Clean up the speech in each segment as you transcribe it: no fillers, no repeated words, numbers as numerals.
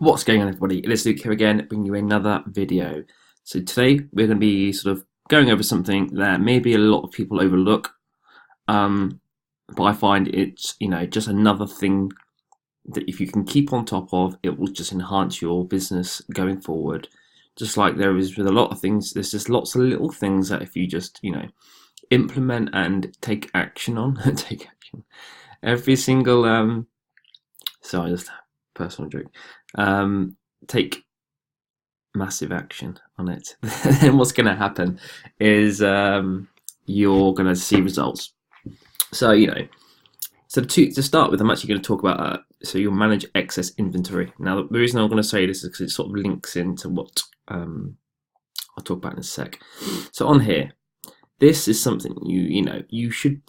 What's going on, everybody? It is Luke here again, bringing you another video. So today we're going to be sort of going over something that maybe a lot of people overlook, but I find it's just another thing that if you can keep on top of, it will just enhance your business going forward. Just like there is with a lot of things, there's just lots of little things that if you just implement and take action on, take action every single sorry, just a personal joke. Take massive action on it, then what's going to happen is you're going to see results. So to start with, I'm actually going to talk about so you'll manage excess inventory. Now the reason I'm going to say this is because it sort of links into what I'll talk about in a sec. So on here, this is something you should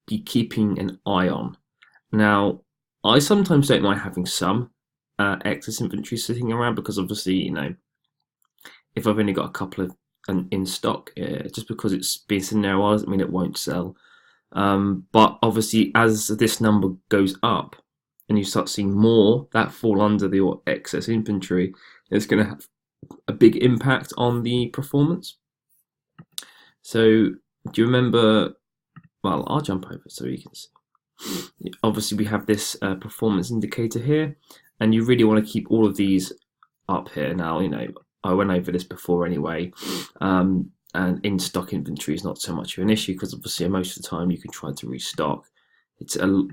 be keeping an eye on. Now I sometimes don't mind having some excess inventory sitting around, because obviously if I've only got a couple of in stock, just because it's been sitting there a while doesn't mean it won't sell. But obviously as this number goes up and you start seeing more that fall under your excess inventory, it's going to have a big impact on the performance. So do you remember, well, I'll jump over so you can see. Obviously we have this performance indicator here, and you really want to keep all of these up here. Now I went over this before anyway, and in stock inventory is not so much of an issue because obviously most of the time you can try to restock.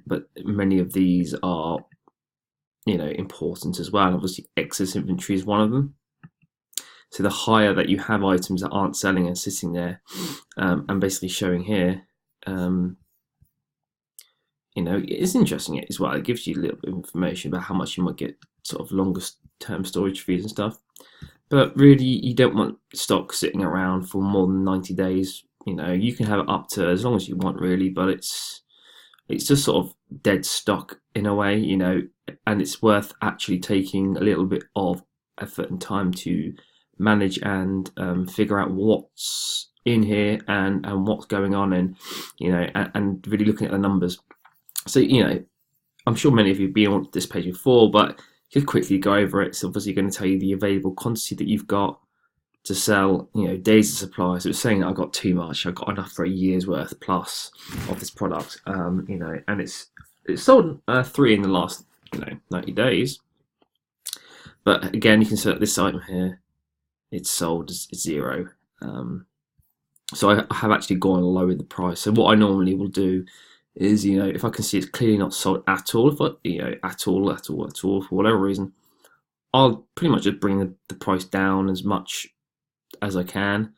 But many of these are important as well. Obviously excess inventory is one of them. So the higher that you have items that aren't selling and sitting there, and basically showing here, it's interesting as well. It gives you a little bit of information about how much you might get sort of longer term storage fees and stuff. But really, you don't want stock sitting around for more than 90 days. You can have it up to as long as you want, really, but it's just sort of dead stock in a way, and it's worth actually taking a little bit of effort and time to manage and figure out what's in here and what's going on, and and really looking at the numbers. So I'm sure many of you have been on this page before, but just quickly go over it. It's obviously going to tell you the available quantity that you've got to sell, days of supply. So it's saying that I've got too much, I've got enough for a year's worth plus of this product, and it's sold 3 in the last 90 days. But again, you can see that this item here, it's sold as 0. So I have actually gone and lowered the price. So what I normally will do is, if I can see it's clearly not sold at all, at all for whatever reason, I'll pretty much just bring the price down as much as I can.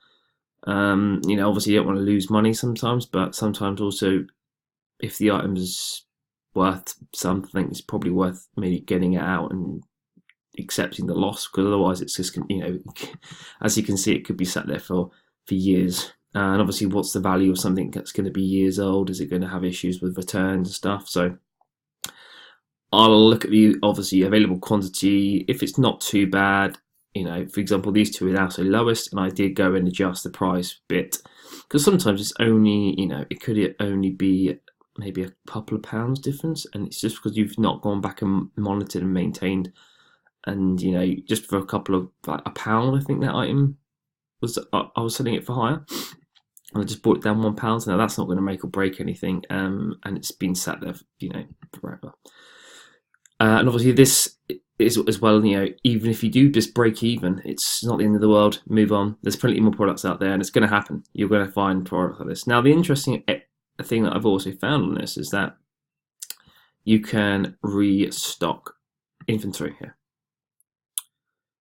Obviously you don't want to lose money sometimes, but sometimes also if the item is worth something, it's probably worth maybe getting it out and accepting the loss, because otherwise it's just as you can see, it could be sat there for years. And obviously, what's the value of something that's going to be years old? Is it going to have issues with returns and stuff? So I'll look at the obviously available quantity. If it's not too bad, for example, these two are now so lowest, and I did go and adjust the price a bit, because sometimes it's only it could only be maybe a couple of pounds difference, and it's just because you've not gone back and monitored and maintained. And just for a couple of like £1, I think that item was, I was selling it for higher, and I just brought it down £1. So now that's not going to make or break anything, and it's been sat there forever. And obviously this is as well, even if you do just break even, it's not the end of the world. Move on. There's plenty more products out there, and it's going to happen. You're going to find products like this. Now the interesting thing that I've also found on this is that you can restock inventory here.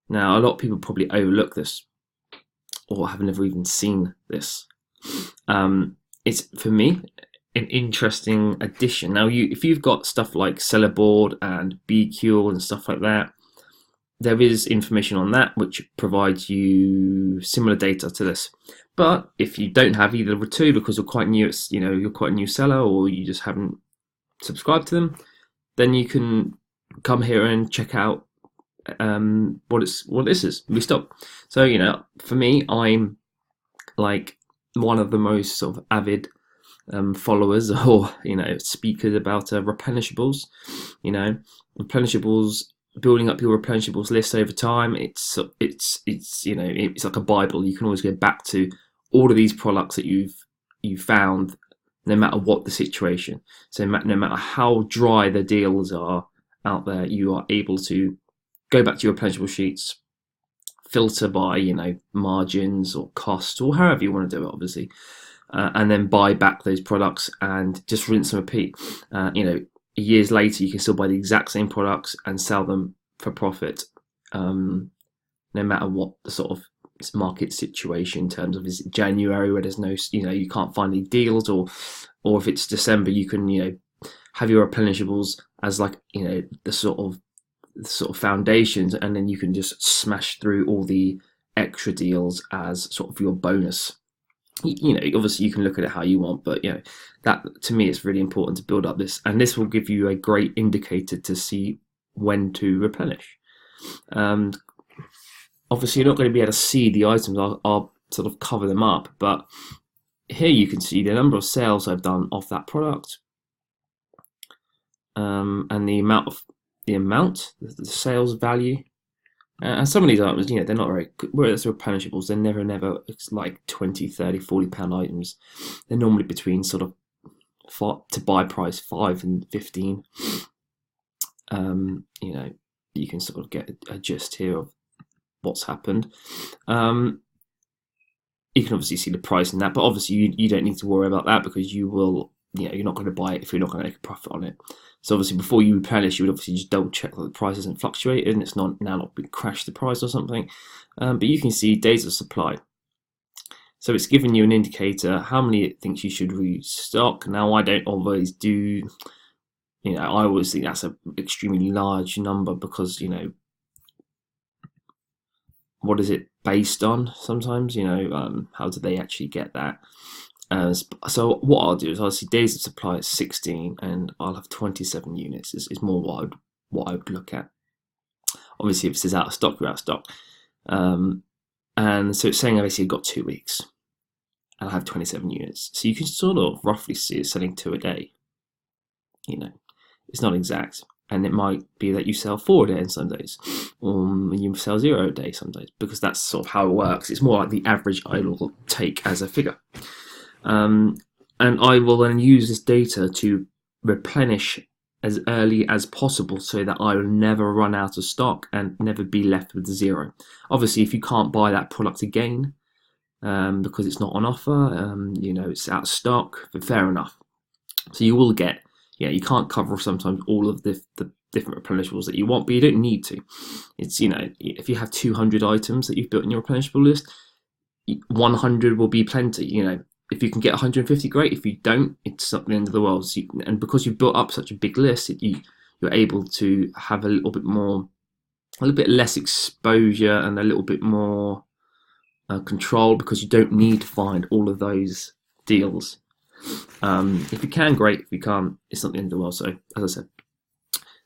Now, a lot of people probably overlook this or have never even seen this. It's, for me, an interesting addition. Now, if you've got stuff like SELLERBOARD and BQ and stuff like that, there is information on that which provides you similar data to this. But if you don't have either of the two because you're quite new, you're quite a new seller, or you just haven't subscribed to them, then you can come here and check out what this is restock. So for me, I'm like one of the most sort of avid followers or speakers about replenishables. Replenishables building up your replenishables list over time. It's you know, it's like a Bible. You can always go back to all of these products that you've found, no matter what the situation. So no matter how dry the deals are out there, you are able to go back to your replenishable sheets, filter by, you know, margins or costs or however you want to do it, obviously, and then buy back those products and just rinse and repeat. You know, years later, you can still buy the exact same products and sell them for profit, no matter what the sort of market situation in terms of, is it January where there's no, you know, you can't find any deals, or if it's December, you can, you know, have your replenishables as, like, you know, the sort of foundations, and then you can just smash through all the extra deals as sort of your bonus. You know, obviously you can look at it how you want, but you know, that to me it's really important to build up this, and this will give you a great indicator to see when to replenish. Obviously you're not going to be able to see the items, I'll sort of cover them up, but here you can see the number of sales I've done off that product, and the the sales value. And some of these items, you know, they're not very good. Whereas replenishables, they're never, it's like 20, 30, 40 pound items. They're normally between sort of to buy price 5 and 15. You know, you can sort of get a gist here of what's happened. You can obviously see the price in that, but obviously you don't need to worry about that, because you will, you know, you're not going to buy it if you're not going to make a profit on it. So obviously before you replenish, you would obviously just double check that the price hasn't fluctuated and it's not crashed the price or something. But you can see days of supply. So it's giving you an indicator how many it thinks you should restock. Now I don't always do, you know, I always think that's an extremely large number, because, you know, what is it based on sometimes, you know, how do they actually get that? So what I'll do is I'll see days of supply at 16, and I'll have 27 units is more what I would look at. Obviously if it says out of stock, you're out of stock. And so it's saying I've basically got 2 weeks and I have 27 units. So you can sort of roughly see it selling 2 a day. You know, it's not exact. And it might be that you sell 4 a day in some days, or you sell 0 a day some days, because that's sort of how it works. It's more like the average I will take as a figure. And I will then use this data to replenish as early as possible, so that I will never run out of stock and never be left with 0. Obviously, if you can't buy that product again because it's not on offer, you know, it's out of stock, but fair enough. So you will get, yeah, you can't cover sometimes all of the different replenishables that you want, but you don't need to. It's, you know, if you have 200 items that you've built in your replenishable list, 100 will be plenty. You know, if you can get 150, great. If you don't, it's not the end of the world. So and because you've built up such a big list, you're able to have a little bit less exposure and a little bit more control, because you don't need to find all of those deals. If you can, great. If you can't, it's not the end of the world. So as I said,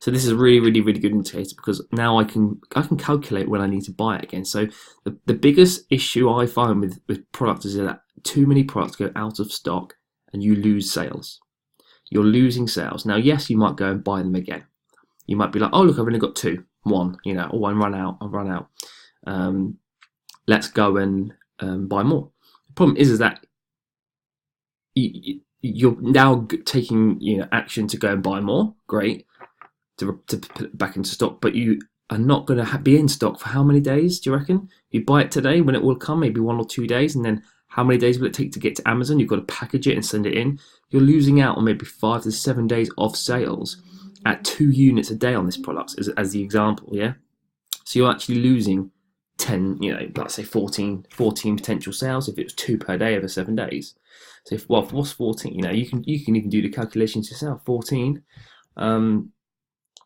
so this is a really, really, really good indicator, because now I can calculate when I need to buy it again. So the biggest issue I find with products is that too many products go out of stock and you lose sales. You're losing sales. Now, yes, you might go and buy them again. You might be like, oh, look, I've only got 1, you know, oh, I've run out. Let's go and buy more. The problem is that you're now taking, you know, action to go and buy more. Great. To put it back into stock, but you are not going to be in stock for how many days, do you reckon? You buy it today, when it will come, maybe 1 or 2 days, and then how many days will it take to get to Amazon? You've got to package it and send it in. You're losing out on maybe 5 to 7 days of sales at 2 units a day on this product, as the example, yeah? So you're actually losing 10, you know, let's say 14 potential sales if it was 2 per day over 7 days. So what's 14? You know, you can even do the calculations yourself. 14.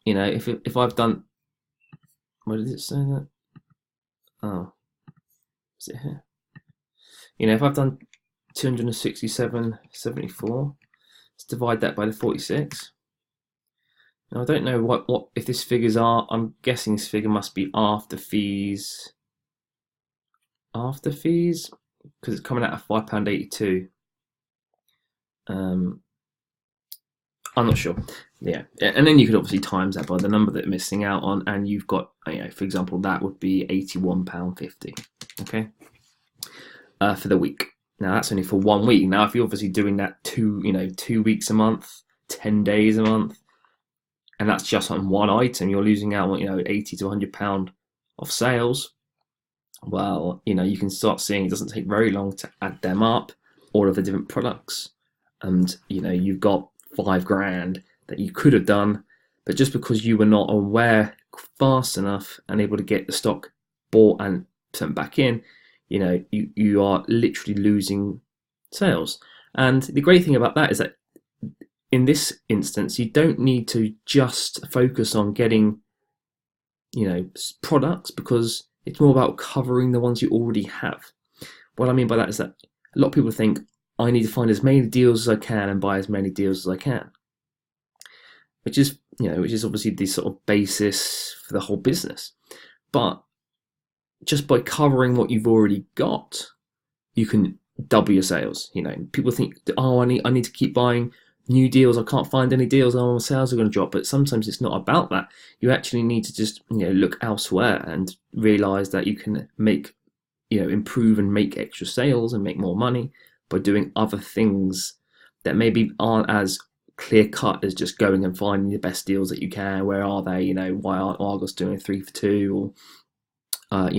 You know, if I've done, where did it say that? Oh, is it here? You know, if I've done 267.74, let's divide that by the 46. Now I don't know what if this figures are. I'm guessing this figure must be after fees. After fees, because it's coming out at £5.82. I'm not sure. Yeah, and then you could obviously times that by the number that you're missing out on, and you've got, for example, that would be £81.50. Okay, for the week. Now that's only for 1 week. Now if you're obviously doing that 2 weeks a month, 10 days a month, and that's just on one item, you're losing out on £80 to £100 of sales. Well, you can start seeing it doesn't take very long to add them up, all of the different products, and you've got £5,000 that you could have done, but just because you were not aware fast enough and able to get the stock bought and sent back in, you are literally losing sales. And the great thing about that is that in this instance, you don't need to just focus on getting products, because it's more about covering the ones you already have. What I mean by that is that a lot of people think, I need to find as many deals as I can and buy as many deals as I can, which is obviously the sort of basis for the whole business. But just by covering what you've already got, you can double your sales. People think, oh, I need to keep buying new deals. I can't find any deals. Oh, my sales are going to drop. But sometimes it's not about that. You actually need to just look elsewhere and realize that you can make improve and make extra sales and make more money by doing other things that maybe aren't as clear cut as just going and finding the best deals that you can. Where are they? Why aren't Argos doing 3 for 2? Or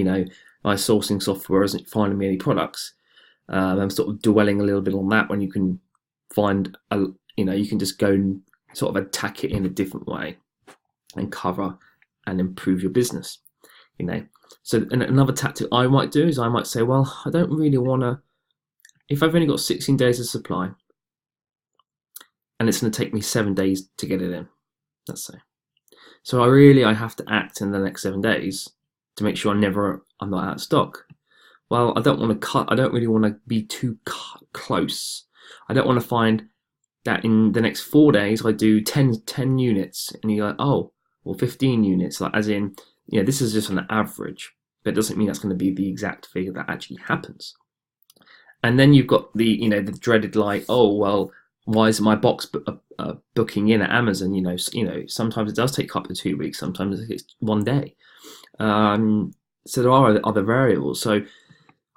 my sourcing software isn't finding me any products. I'm sort of dwelling a little bit on that, when you can find you can just go and sort of attack it in a different way and cover and improve your business. So another tactic I might do is I might say, well, I don't really want to, if I've only got 16 days of supply and it's going to take me 7 days to get it in, let's say, so I have to act in the next 7 days to make sure I'm not out of stock. Well, I don't really want to be too close. I don't want to find that in the next 4 days I do 10 units and you're like, oh, or 15 units, like, as in, this is just an average, but it doesn't mean that's going to be the exact figure that actually happens. And then you've got the the dreaded, like, oh, well, why is my box booking in at Amazon? Sometimes it does take up to 2 weeks, sometimes it's 1 day. So there are other variables. So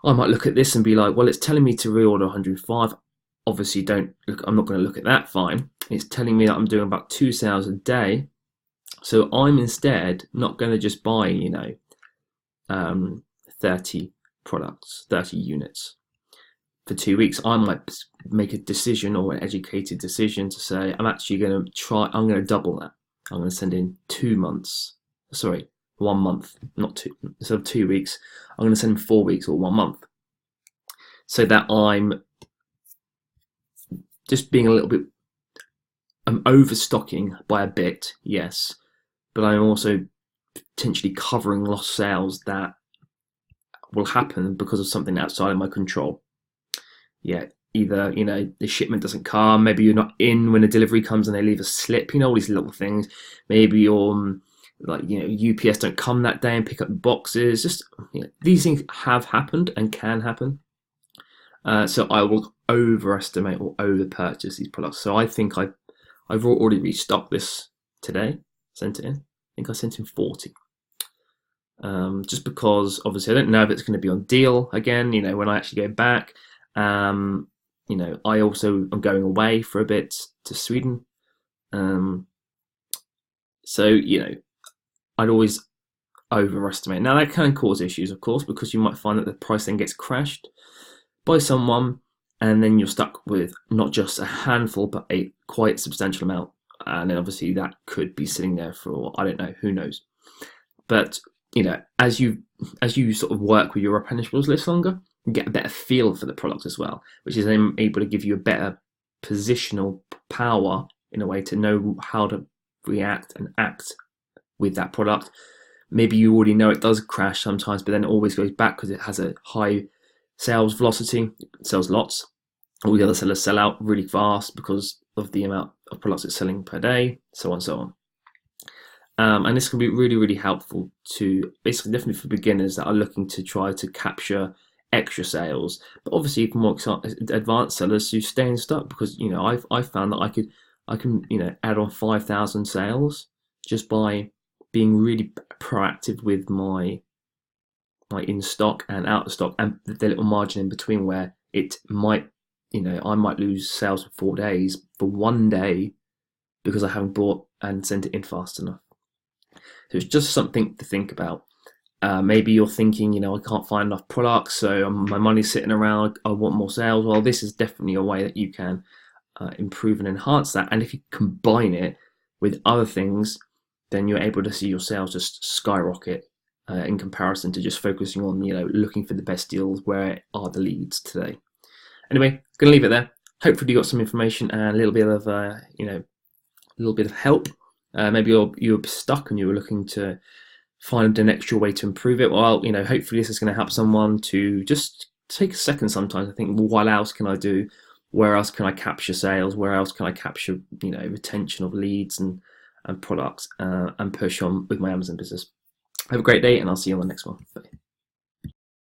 I might look at this and be like, well, it's telling me to reorder 105. Obviously, I'm not going to look at that. Fine. It's telling me that I'm doing about 2 sales a day. So I'm instead not going to just buy 30 products, 30 units for 2 weeks. I might make a decision, or an educated decision, to say I'm actually going to double that. I'm going to send in 1 month, not 2. Instead of 2 weeks, I'm going to send in 4 weeks or 1 month, so that I'm just being a little bit, I'm overstocking by a bit, yes, but I'm also potentially covering lost sales that will happen because of something outside of my control. Yeah, either the shipment doesn't come, maybe you're not in when the delivery comes and they leave a slip, all these little things. Maybe you're UPS don't come that day and pick up the boxes. Just these things have happened and can happen. So I will overestimate or overpurchase these products. So I think I've already restocked this today, sent it in. I think I sent in 40. Just because obviously I don't know if it's going to be on deal again, when I actually go back. I also am going away for a bit to Sweden. So I'd always overestimate. Now that can cause issues, of course, because you might find that the price then gets crashed by someone, and then you're stuck with not just a handful, but a quite substantial amount. And then obviously that could be sitting there for, I don't know, who knows. But as you sort of work with your replenishables list longer, you get a better feel for the product as well, which is then able to give you a better positional power in a way to know how to react and act with that product. Maybe you already know it does crash sometimes, but then it always goes back because it has a high sales velocity, it sells lots. All the other sellers sell out really fast because of the amount of products it's selling per day, so on and so on. And this can be really, really helpful to basically, definitely for beginners that are looking to try to capture extra sales. But obviously for more advanced sellers who stay in stock, because I've found that I can, add on 5,000 sales just by being really proactive with my in stock and out of stock, and the little margin in between where it might, I might lose sales for 4 days for 1 day because I haven't bought and sent it in fast enough. So it's just something to think about. Maybe you're thinking, I can't find enough products, so my money's sitting around, I want more sales. Well, this is definitely a way that you can improve and enhance that. And if you combine it with other things, then you're able to see your sales just skyrocket in comparison to just focusing on, looking for the best deals. Where are the leads today? Anyway, gonna leave it there. Hopefully you got some information and a little bit of, a little bit of help. Maybe you're stuck and you were looking to find an extra way to improve it. Well, hopefully this is going to help someone to just take a second sometimes. I think, well, what else can I do? Where else can I capture sales? Where else can I capture, retention of leads and products and push on with my Amazon business? Have a great day, and I'll see you on the next one. Bye.